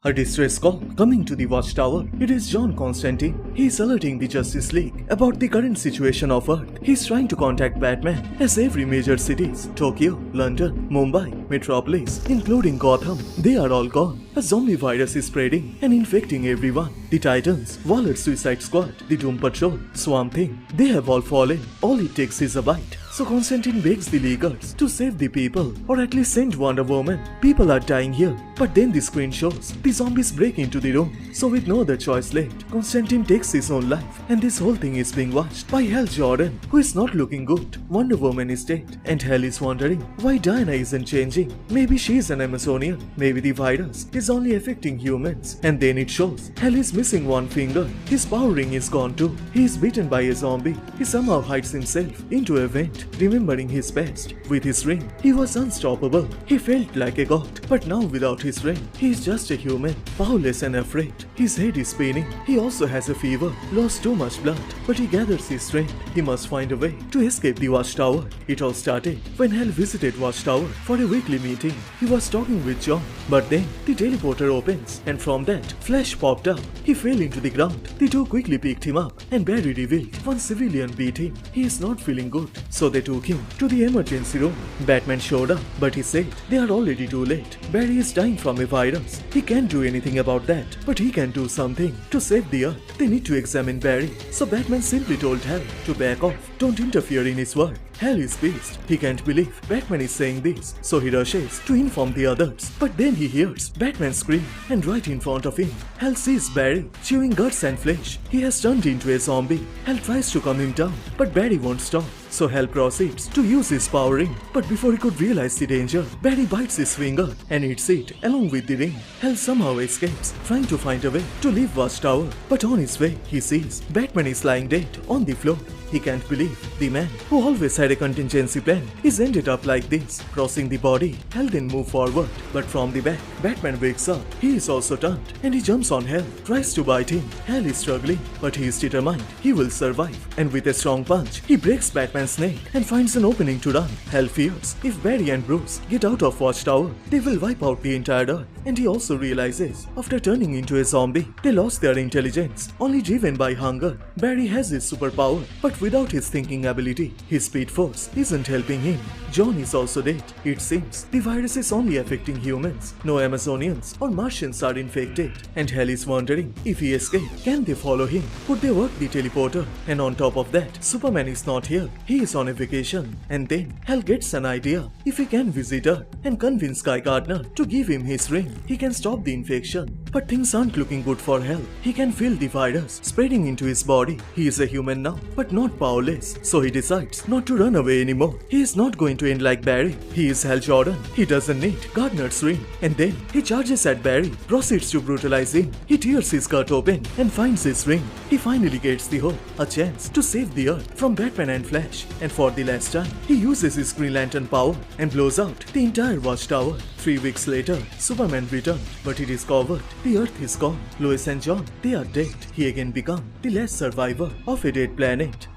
A distress call coming to the watchtower. It is John Constantine. He is alerting the Justice League about the current situation of Earth. He is trying to contact Batman as every major cities, Tokyo, London, Mumbai, Metropolis, including Gotham, they are all gone. A zombie virus is spreading and infecting everyone. The Titans, Waller Suicide Squad, the Doom Patrol, Swamp Thing, they have all fallen. All it takes is a bite. So Constantine begs the Leaguers to save the people or at least send Wonder Woman. People are dying here, but then the screen shows the zombies break into the room. So with no other choice left, Constantine takes his own life and this whole thing is being watched by Hal Jordan, who is not looking good. Wonder Woman is dead and Hal is wondering why Diana isn't changing. Maybe she is an Amazonian. Maybe the virus is only affecting humans. And then it shows Hal is missing one finger. His power ring is gone too. He is bitten by a zombie. He somehow hides himself into a vent. Remembering his past, with his ring, he was unstoppable. He felt like a god, but now without his ring, he is just a human, powerless and afraid. His head is spinning. He also has a fever, lost too much blood, but he gathers his strength. He must find a way to escape the Watchtower. It all started when Hal visited Watchtower for a weekly meeting. He was talking with John, but then the teleporter opens, and from that, Flash popped up. He fell into the ground. The two quickly picked him up, and Barry revealed one civilian beat him. He is not feeling good, so they took him to the emergency room. Batman showed up, but he said they are already too late. Barry is dying from a virus. He can't do anything about that, but he can do something to save the Earth. They need to examine Barry. So Batman simply told Hal to back off. Don't interfere in his work. Hal is pissed. He can't believe Batman is saying this, so he rushes to inform the others. But then he hears Batman scream, and right in front of him, Hal sees Barry chewing guts and flesh. He has turned into a zombie. Hal tries to calm him down, but Barry won't stop. So Hal proceeds to use his power ring, but before he could realize the danger, Barry bites his finger and eats it along with the ring. Hal somehow escapes, trying to find a way to leave Watchtower, but on his way, he sees Batman is lying dead on the floor. He can't believe the man who always had a contingency plan is ended up like this. Crossing the body, Hal then moves forward, but from the back, Batman wakes up. He is also turned and he jumps on Hal, tries to bite him. Hal is struggling, but he is determined he will survive. And with a strong punch, he breaks Batman's neck and finds an opening to run. Hal fears if Barry and Bruce get out of Watchtower, they will wipe out the entire Earth. And he also realizes after turning into a zombie, they lost their intelligence, only driven by hunger. Barry has his superpower, but without his thinking ability, his speed force isn't helping him. John is also dead. It seems the virus is only affecting humans. No Amazonians or Martians are infected. And Hal is wondering if he escaped, can they follow him? Could they work the teleporter? And on top of that, Superman is not here. He is on a vacation. And then Hal gets an idea. If he can visit Earth and convince Guy Gardner to give him his ring, he can stop the infection. But things aren't looking good for Hal. He can feel the virus spreading into his body. He is a human now, but not powerless. So he decides not to run away anymore. He is not going to end like Barry. He is Hal Jordan. He doesn't need Gardner's ring. And then he charges at Barry, proceeds to brutalize him. He tears his skirt open and finds his ring. He finally gets the hope, a chance to save the Earth from Batman and Flash. And for the last time, he uses his Green Lantern power and blows out the entire Watchtower. 3 weeks later, Superman returned, but he discovered the Earth is gone. Lois and John, they are dead. He again became the last survivor of a dead planet.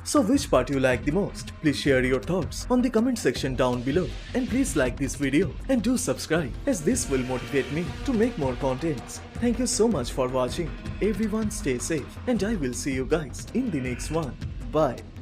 So which part you like the most? Please share your thoughts on the comment section down below. And please like this video and do subscribe, as this will motivate me to make more contents. Thank you so much for watching. Everyone stay safe and I will see you guys in the next one. Bye.